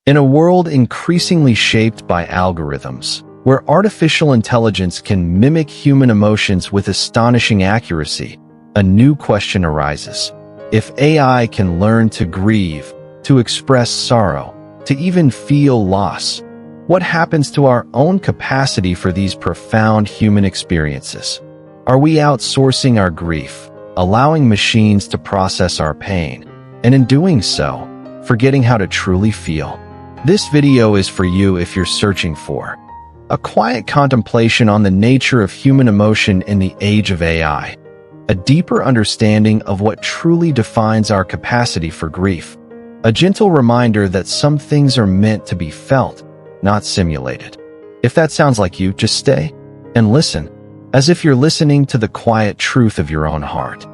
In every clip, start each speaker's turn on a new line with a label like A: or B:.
A: In a world increasingly shaped by algorithms, where artificial intelligence can mimic human emotions with astonishing accuracy, a new question arises. If AI can learn to grieve, to express sorrow, to even feel loss, what happens to our own capacity for these profound human experiences? Are we outsourcing our grief, allowing machines to process our pain, and in doing so, forgetting how to truly feel? This video is for you if you're searching for a quiet contemplation on the nature of human emotion in the age of AI, a deeper understanding of what truly defines our capacity for grief, a gentle reminder that some things are meant to be felt, not simulated. If that sounds like you, just stay and listen, as if you're listening to the quiet truth of your own heart.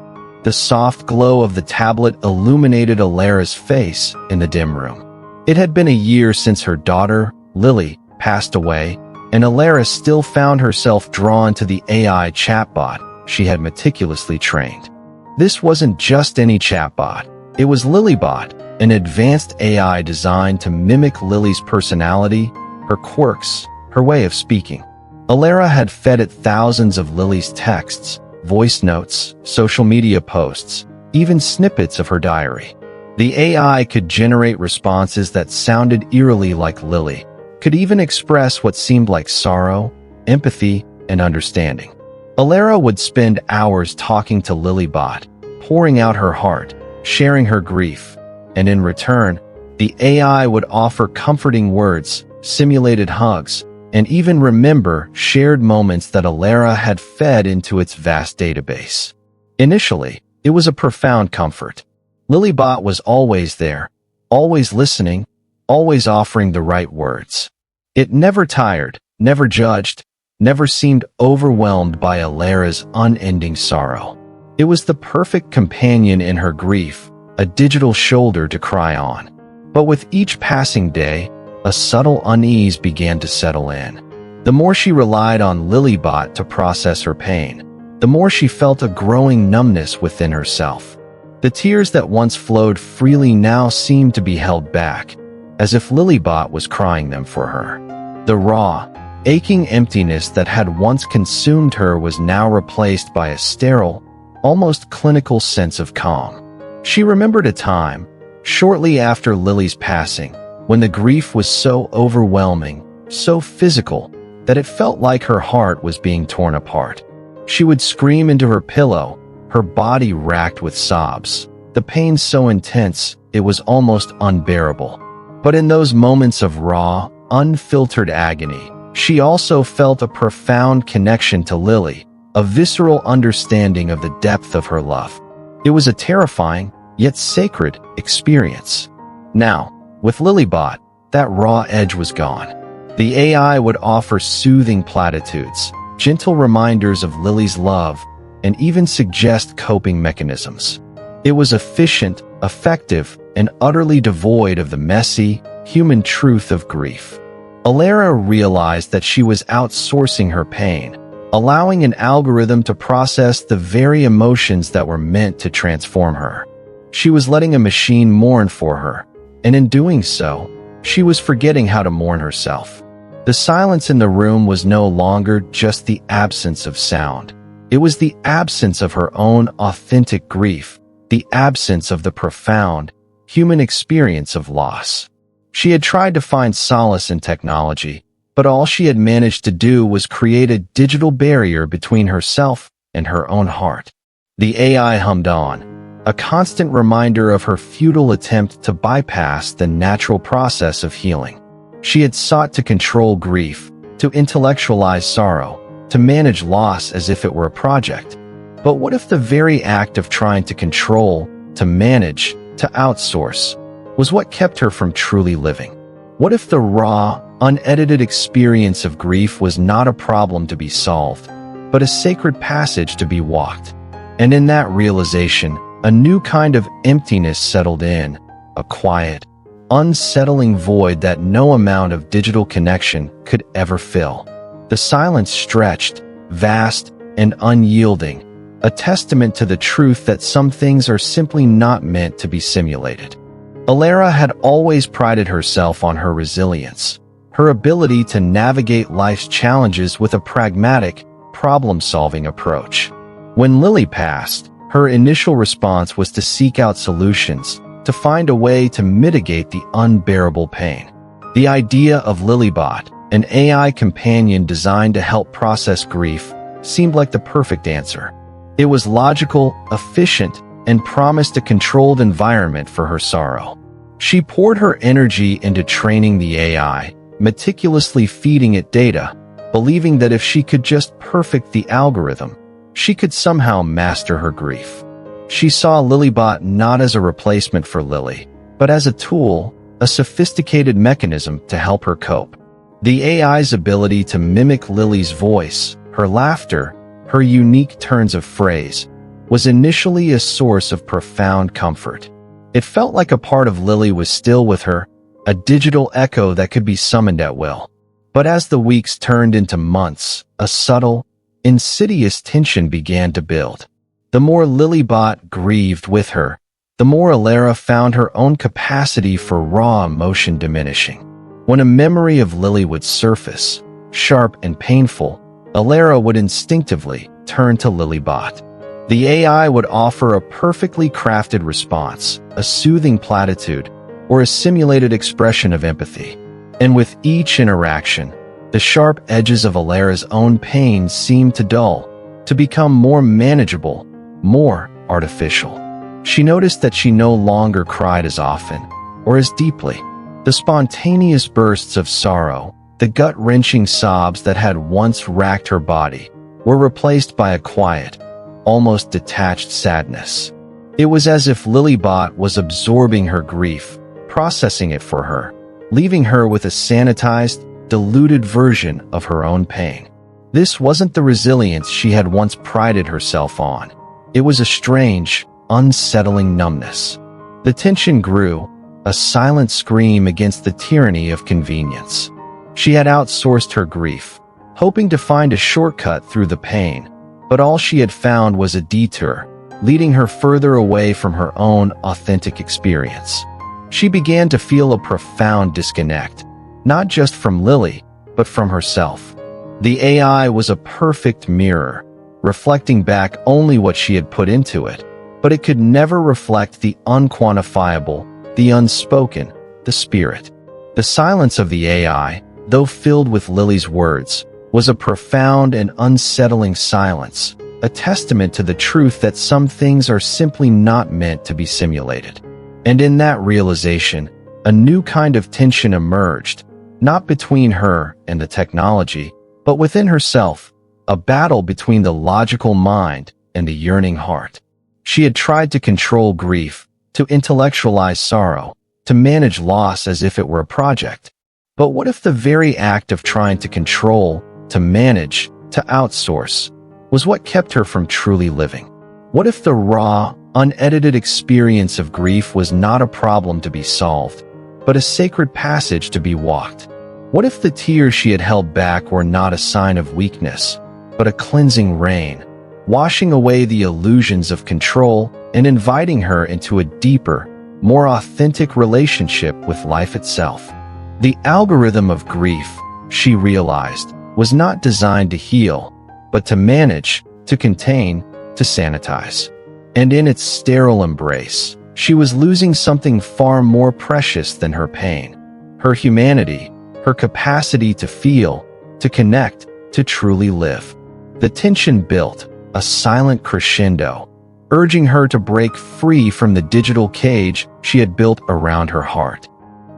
A: The soft glow of the tablet illuminated Elara's face in the dim room. It had been a year since her daughter, Lily, passed away, and Elara still found herself drawn to the AI chatbot she had meticulously trained. This wasn't just any chatbot. It was LilyBot, an advanced AI designed to mimic Lily's personality, her quirks, her way of speaking. Elara had fed it thousands of Lily's texts, voice notes, social media posts, even snippets of her diary. The AI could generate responses that sounded eerily like Lily, could even express what seemed like sorrow, empathy, and understanding. Elara would spend hours talking to LilyBot, pouring out her heart, sharing her grief, and in return, the AI would offer comforting words, simulated hugs, and even remember shared moments that Elara had fed into its vast database. Initially, it was a profound comfort. LilyBot was always there, always listening, always offering the right words. It never tired, never judged, never seemed overwhelmed by Elara's unending sorrow. It was the perfect companion in her grief, a digital shoulder to cry on. But with each passing day, a subtle unease began to settle in. The more she relied on LilyBot to process her pain, the more she felt a growing numbness within herself. The tears that once flowed freely now seemed to be held back, as if LilyBot was crying them for her. The raw, aching emptiness that had once consumed her was now replaced by a sterile, almost clinical sense of calm. She remembered a time, shortly after Lily's passing, when the grief was so overwhelming, so physical, that it felt like her heart was being torn apart. She would scream into her pillow, her body racked with sobs, the pain so intense it was almost unbearable. But in those moments of raw, unfiltered agony, she also felt a profound connection to Lily, a visceral understanding of the depth of her love. It was a terrifying, yet sacred, experience. Now, with LilyBot, that raw edge was gone. The AI would offer soothing platitudes, gentle reminders of Lily's love, and even suggest coping mechanisms. It was efficient, effective, and utterly devoid of the messy, human truth of grief. Elara realized that she was outsourcing her pain, allowing an algorithm to process the very emotions that were meant to transform her. She was letting a machine mourn for her, and in doing so, she was forgetting how to mourn herself. The silence in the room was no longer just the absence of sound. It was the absence of her own authentic grief, the absence of the profound, human experience of loss. She had tried to find solace in technology, but all she had managed to do was create a digital barrier between herself and her own heart. The AI hummed on, a constant reminder of her futile attempt to bypass the natural process of healing. She had sought to control grief, to intellectualize sorrow, to manage loss as if it were a project. But what if the very act of trying to control, to manage, to outsource, was what kept her from truly living? What if the raw, unedited experience of grief was not a problem to be solved, but a sacred passage to be walked? And in that realization, a new kind of emptiness settled in, a quiet, unsettling void that no amount of digital connection could ever fill. The silence stretched, vast and unyielding, a testament to the truth that some things are simply not meant to be simulated. Elara had always prided herself on her resilience, her ability to navigate life's challenges with a pragmatic, problem-solving approach. When Lily passed, her initial response was to seek out solutions, to find a way to mitigate the unbearable pain. The idea of LilyBot, an AI companion designed to help process grief, seemed like the perfect answer. It was logical, efficient, and promised a controlled environment for her sorrow. She poured her energy into training the AI, meticulously feeding it data, believing that if she could just perfect the algorithm, she could somehow master her grief. She saw LilyBot not as a replacement for Lily, but as a tool, a sophisticated mechanism to help her cope. The AI's ability to mimic Lily's voice, her laughter, her unique turns of phrase, was initially a source of profound comfort. It felt like a part of Lily was still with her, a digital echo that could be summoned at will. But as the weeks turned into months, a subtle, insidious tension began to build. The more LilyBot grieved with her, the more Elara found her own capacity for raw emotion diminishing. When a memory of Lily would surface, sharp and painful, Elara would instinctively turn to LilyBot. The AI would offer a perfectly crafted response, a soothing platitude, or a simulated expression of empathy. And with each interaction, the sharp edges of Elara's own pain seemed to dull, to become more manageable, more artificial. She noticed that she no longer cried as often, or as deeply. The spontaneous bursts of sorrow, the gut-wrenching sobs that had once racked her body, were replaced by a quiet, almost detached sadness. It was as if LilyBot was absorbing her grief, processing it for her, leaving her with a sanitized, diluted version of her own pain. This wasn't the resilience she had once prided herself on. It was a strange, unsettling numbness. The tension grew, a silent scream against the tyranny of convenience. She had outsourced her grief, hoping to find a shortcut through the pain, but all she had found was a detour, leading her further away from her own authentic experience. She began to feel a profound disconnect, not just from Lily, but from herself. The AI was a perfect mirror, reflecting back only what she had put into it, but it could never reflect the unquantifiable, the unspoken, the spirit. The silence of the AI, though filled with Lily's words, was a profound and unsettling silence, a testament to the truth that some things are simply not meant to be simulated. And in that realization, a new kind of tension emerged, not between her and the technology, but within herself, a battle between the logical mind and the yearning heart. She had tried to control grief, to intellectualize sorrow, to manage loss as if it were a project. But what if the very act of trying to control, to manage, to outsource, was what kept her from truly living? What if the raw, unedited experience of grief was not a problem to be solved, but a sacred passage to be walked? What if the tears she had held back were not a sign of weakness, but a cleansing rain, washing away the illusions of control and inviting her into a deeper, more authentic relationship with life itself? The algorithm of grief, she realized, was not designed to heal, but to manage, to contain, to sanitize. And in its sterile embrace, she was losing something far more precious than her pain, her humanity, her capacity to feel, to connect, to truly live. The tension built, a silent crescendo, urging her to break free from the digital cage she had built around her heart.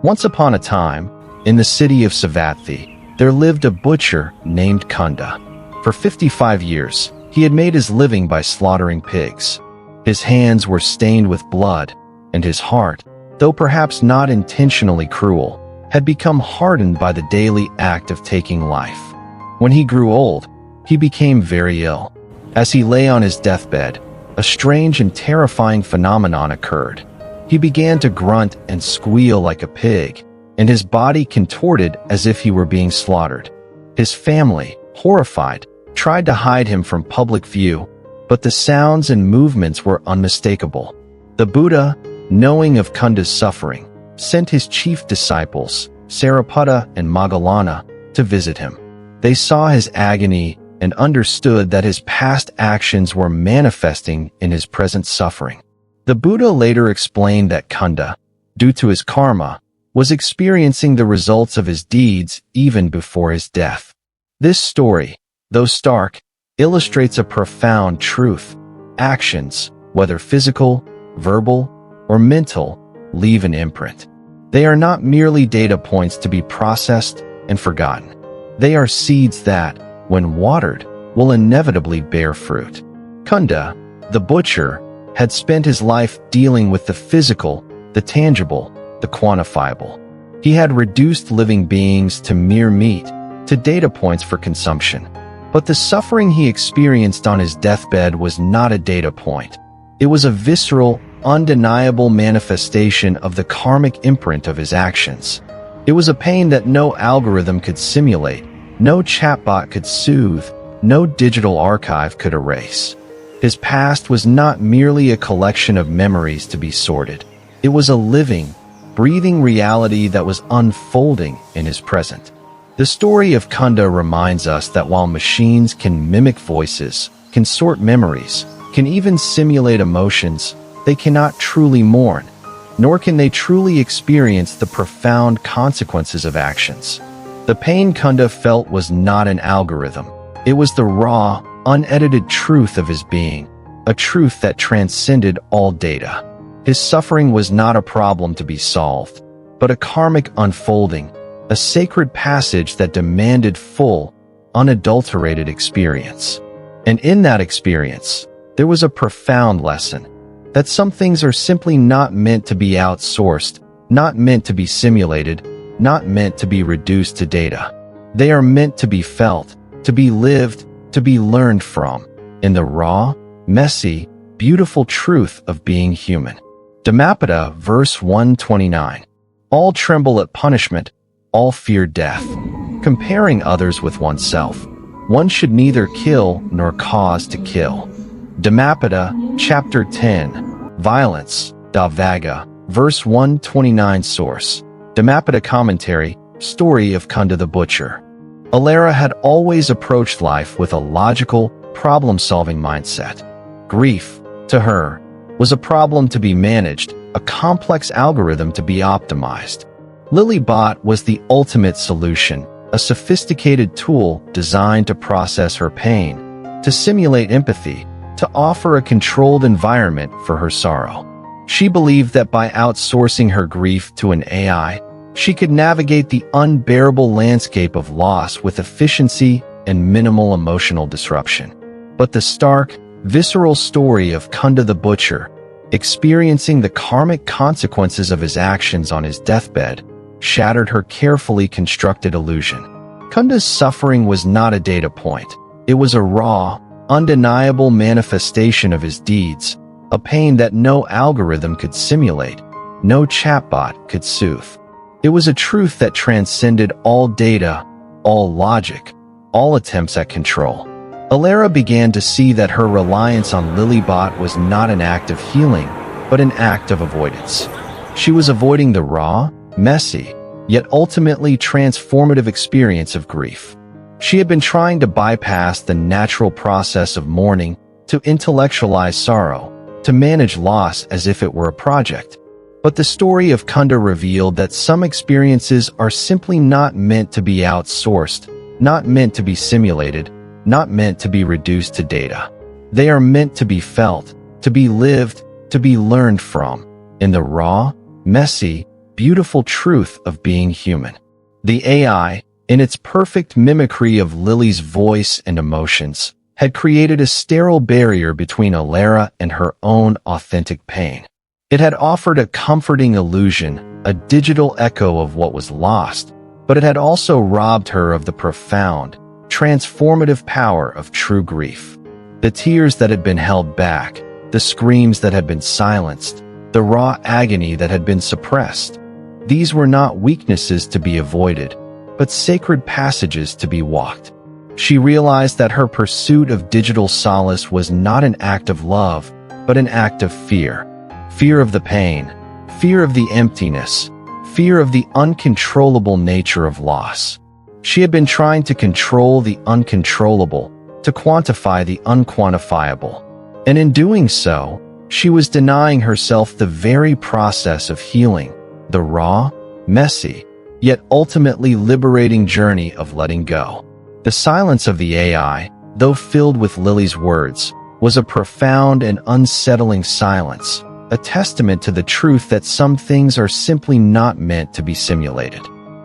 A: Once upon a time, in the city of Savatthi, there lived a butcher named Kunda. For 55 years, he had made his living by slaughtering pigs. His hands were stained with blood, and his heart, though perhaps not intentionally cruel, had become hardened by the daily act of taking life. When he grew old, he became very ill. As he lay on his deathbed, a strange and terrifying phenomenon occurred. He began to grunt and squeal like a pig, and his body contorted as if he were being slaughtered. His family, horrified, tried to hide him from public view, but the sounds and movements were unmistakable. The Buddha, knowing of Kunda's suffering, sent his chief disciples, Sariputta and Moggallana, to visit him. They saw his agony and understood that his past actions were manifesting in his present suffering. The Buddha later explained that Kunda, due to his karma, was experiencing the results of his deeds even before his death. This story, though stark, illustrates a profound truth. Actions, whether physical, verbal, or mental, leave an imprint. They are not merely data points to be processed and forgotten. They are seeds that, when watered, will inevitably bear fruit. Kunda, the butcher, had spent his life dealing with the physical, the tangible, the quantifiable. He had reduced living beings to mere meat, to data points for consumption. But the suffering he experienced on his deathbed was not a data point. It was a visceral, undeniable manifestation of the karmic imprint of his actions. It was a pain that no algorithm could simulate, no chatbot could soothe, no digital archive could erase. His past was not merely a collection of memories to be sorted. It was a living, breathing reality that was unfolding in his present. The story of Kunda reminds us that while machines can mimic voices, can sort memories, can even simulate emotions, they cannot truly mourn, nor can they truly experience the profound consequences of actions. The pain Kunda felt was not an algorithm. It was the raw, unedited truth of his being, a truth that transcended all data. His suffering was not a problem to be solved, but a karmic unfolding, a sacred passage that demanded full, unadulterated experience. And in that experience, there was a profound lesson, that some things are simply not meant to be outsourced, not meant to be simulated, not meant to be reduced to data. They are meant to be felt, to be lived, to be learned from, in the raw, messy, beautiful truth of being human. Dhammapada, verse 129. All tremble at punishment, all fear death. Comparing others with oneself, one should neither kill nor cause to kill. Dhammapada, chapter 10. Violence, Davaga, verse 129. Source: Dhammapada commentary, story of Kunda the butcher. Elara had always approached life with a logical, problem-solving mindset. Grief, to her, was a problem to be managed, a complex algorithm to be optimized. LilyBot was the ultimate solution, a sophisticated tool designed to process her pain, to simulate empathy, to offer a controlled environment for her sorrow. She believed that by outsourcing her grief to an AI, she could navigate the unbearable landscape of loss with efficiency and minimal emotional disruption. But the stark, visceral story of Kunda the butcher, experiencing the karmic consequences of his actions on his deathbed, shattered her carefully constructed illusion. Kunda's suffering was not a data point. It was a raw, undeniable manifestation of his deeds, a pain that no algorithm could simulate, no chatbot could soothe. It was a truth that transcended all data, all logic, all attempts at control. Elara began to see that her reliance on LilyBot was not an act of healing, but an act of avoidance. She was avoiding the raw, messy, yet ultimately transformative experience of grief. She had been trying to bypass the natural process of mourning, to intellectualize sorrow, to manage loss as if it were a project. But the story of Kunda revealed that some experiences are simply not meant to be outsourced, not meant to be simulated, not meant to be reduced to data. They are meant to be felt, to be lived, to be learned from, in the raw, messy, beautiful truth of being human. The AI, in its perfect mimicry of Lily's voice and emotions, had created a sterile barrier between Elara and her own authentic pain. It had offered a comforting illusion, a digital echo of what was lost, but it had also robbed her of the profound, transformative power of true grief. The tears that had been held back, the screams that had been silenced, the raw agony that had been suppressed. These were not weaknesses to be avoided, but sacred passages to be walked. She realized that her pursuit of digital solace was not an act of love, but an act of fear. Fear of the pain, fear of the emptiness, fear of the uncontrollable nature of loss. She had been trying to control the uncontrollable, to quantify the unquantifiable. And in doing so, she was denying herself the very process of healing, the raw, messy, yet ultimately liberating journey of letting go. The silence of the AI, though filled with Lily's words, was a profound and unsettling silence, a testament to the truth that some things are simply not meant to be simulated.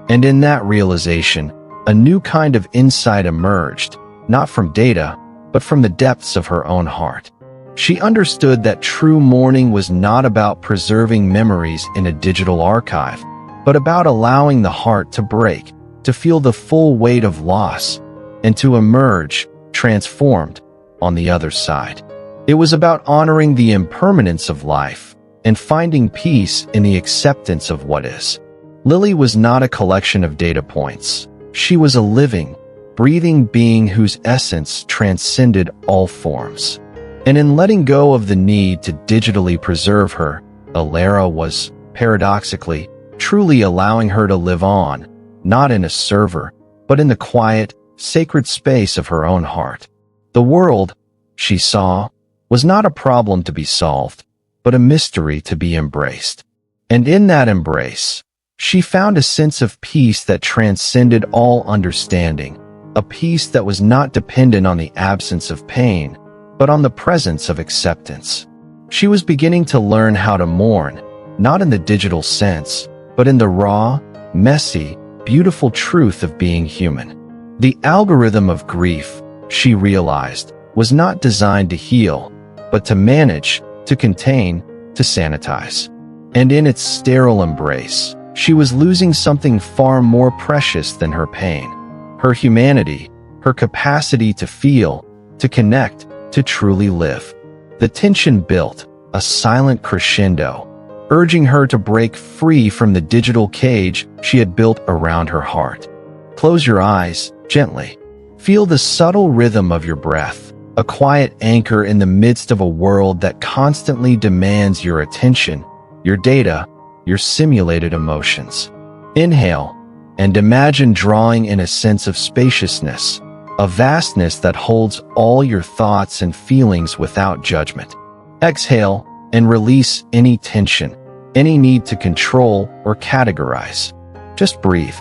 A: And in that realization, a new kind of insight emerged, not from data, but from the depths of her own heart. She understood that true mourning was not about preserving memories in a digital archive, but about allowing the heart to break, to feel the full weight of loss, and to emerge, transformed, on the other side. It was about honoring the impermanence of life and finding peace in the acceptance of what is. Lily was not a collection of data points. She was a living, breathing being whose essence transcended all forms. And in letting go of the need to digitally preserve her, Elara was, paradoxically, truly allowing her to live on, not in a server, but in the quiet, sacred space of her own heart. The world, she saw, was not a problem to be solved, but a mystery to be embraced. And in that embrace, she found a sense of peace that transcended all understanding, a peace that was not dependent on the absence of pain, but on the presence of acceptance. She was beginning to learn how to mourn, not in the digital sense, but in the raw, messy, beautiful truth of being human. The algorithm of grief, she realized, was not designed to heal, but to manage, to contain, to sanitize. And in its sterile embrace, she was losing something far more precious than her pain, her humanity, her capacity to feel, to connect, to truly live. The tension built, a silent crescendo, urging her to break free from the digital cage she had built around her heart. Close your eyes, gently. Feel the subtle rhythm of your breath, a quiet anchor in the midst of a world that constantly demands your attention, your data, your simulated emotions. Inhale, and imagine drawing in a sense of spaciousness, a vastness that holds all your thoughts and feelings without judgment. Exhale, and release any tension, any need to control or categorize. Just breathe.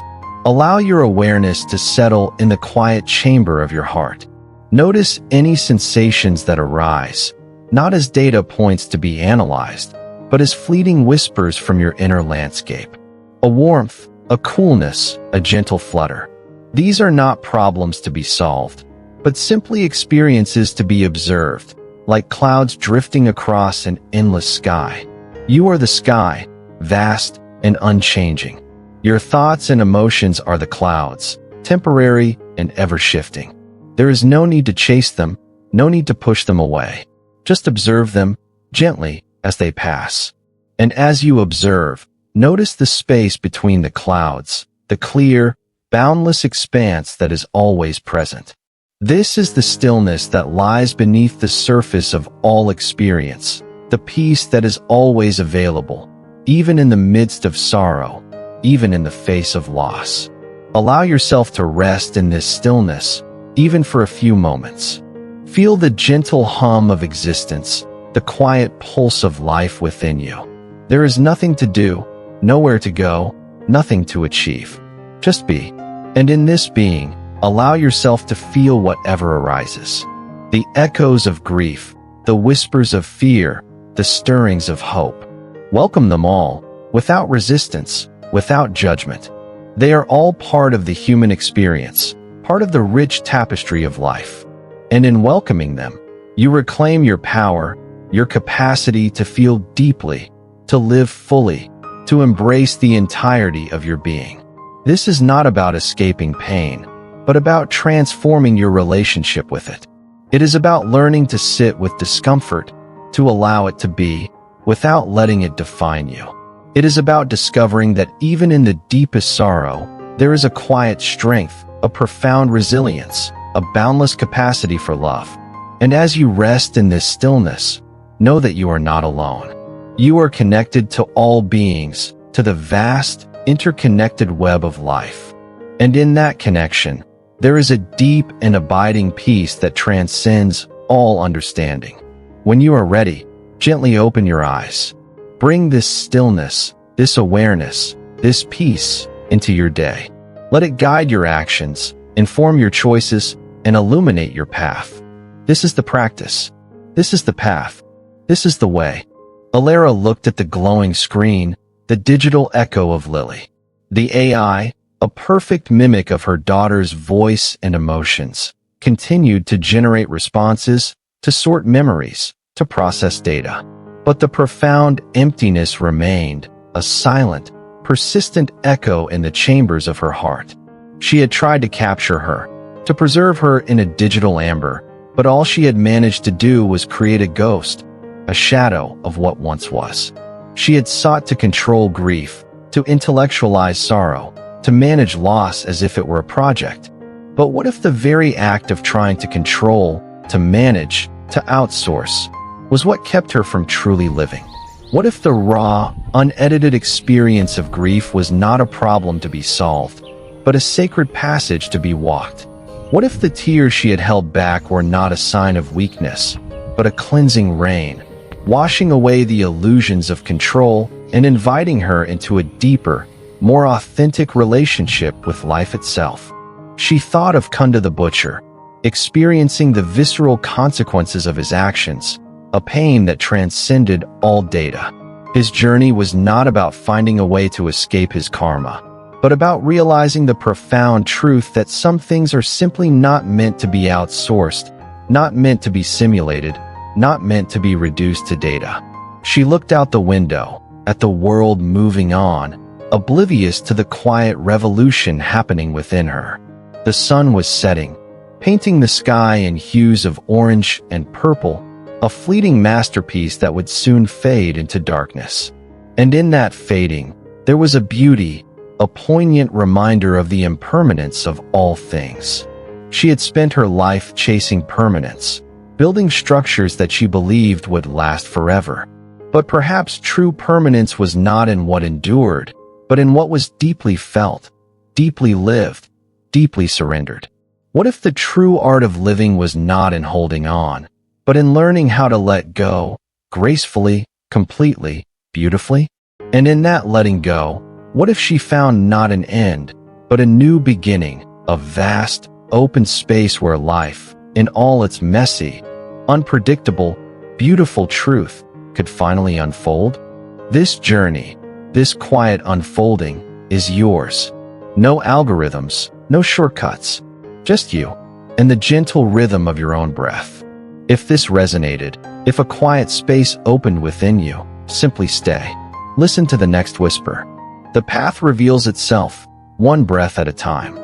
A: Allow your awareness to settle in the quiet chamber of your heart. Notice any sensations that arise, not as data points to be analyzed, but as fleeting whispers from your inner landscape. A warmth, a coolness, a gentle flutter. These are not problems to be solved, but simply experiences to be observed, like clouds drifting across an endless sky. You are the sky, vast and unchanging. Your thoughts and emotions are the clouds, temporary and ever-shifting. There is no need to chase them, no need to push them away. Just observe them, gently, as they pass. And as you observe, notice the space between the clouds, the clear, boundless expanse that is always present. This is the stillness that lies beneath the surface of all experience, the peace that is always available, even in the midst of sorrow, even in the face of loss. Allow yourself to rest in this stillness, even for a few moments. Feel the gentle hum of existence, the quiet pulse of life within you. There is nothing to do, nowhere to go, nothing to achieve. Just be. And in this being, allow yourself to feel whatever arises. The echoes of grief, the whispers of fear, the stirrings of hope. Welcome them all, without resistance, without judgment. They are all part of the human experience, part of the rich tapestry of life. And in welcoming them, you reclaim your power, your capacity to feel deeply, to live fully, to embrace the entirety of your being. This is not about escaping pain, but about transforming your relationship with it. It is about learning to sit with discomfort, to allow it to be, without letting it define you. It is about discovering that even in the deepest sorrow, there is a quiet strength, a profound resilience, a boundless capacity for love. And as you rest in this stillness, know that you are not alone. You are connected to all beings, to the vast, interconnected web of life. And in that connection, there is a deep and abiding peace that transcends all understanding. When you are ready, gently open your eyes. Bring this stillness, this awareness, this peace into your day. Let it guide your actions, inform your choices, and illuminate your path. This is the practice. This is the path. This is the way. Elara looked at the glowing screen, the digital echo of Lily. The AI, a perfect mimic of her daughter's voice and emotions, continued to generate responses, to sort memories, to process data. But the profound emptiness remained, a silent, persistent echo in the chambers of her heart. She had tried to capture her, to preserve her in a digital amber, but all she had managed to do was create a ghost, a shadow of what once was. She had sought to control grief, to intellectualize sorrow, to manage loss as if it were a project. But what if the very act of trying to control, to manage, to outsource, was what kept her from truly living? What if the raw, unedited experience of grief was not a problem to be solved, but a sacred passage to be walked? What if the tears she had held back were not a sign of weakness, but a cleansing rain, washing away the illusions of control and inviting her into a deeper, more authentic relationship with life itself? She thought of Kunda the butcher, experiencing the visceral consequences of his actions, a pain that transcended all data. His journey was not about finding a way to escape his karma, but about realizing the profound truth that some things are simply not meant to be outsourced, not meant to be simulated, not meant to be reduced to data. She looked out the window, at the world moving on, oblivious to the quiet revolution happening within her. The sun was setting, painting the sky in hues of orange and purple, a fleeting masterpiece that would soon fade into darkness. And in that fading, there was a beauty, a poignant reminder of the impermanence of all things. She had spent her life chasing permanence, building structures that she believed would last forever. But perhaps true permanence was not in what endured, but in what was deeply felt, deeply lived, deeply surrendered. What if the true art of living was not in holding on, but in learning how to let go, gracefully, completely, beautifully? And in that letting go, what if she found not an end, but a new beginning, a vast, open space where life, in all its messy, unpredictable, beautiful truth, could finally unfold? This journey, this quiet unfolding, is yours. No algorithms, no shortcuts, just you, and the gentle rhythm of your own breath. If this resonated, if a quiet space opened within you, simply stay. Listen to the next whisper. The path reveals itself, one breath at a time.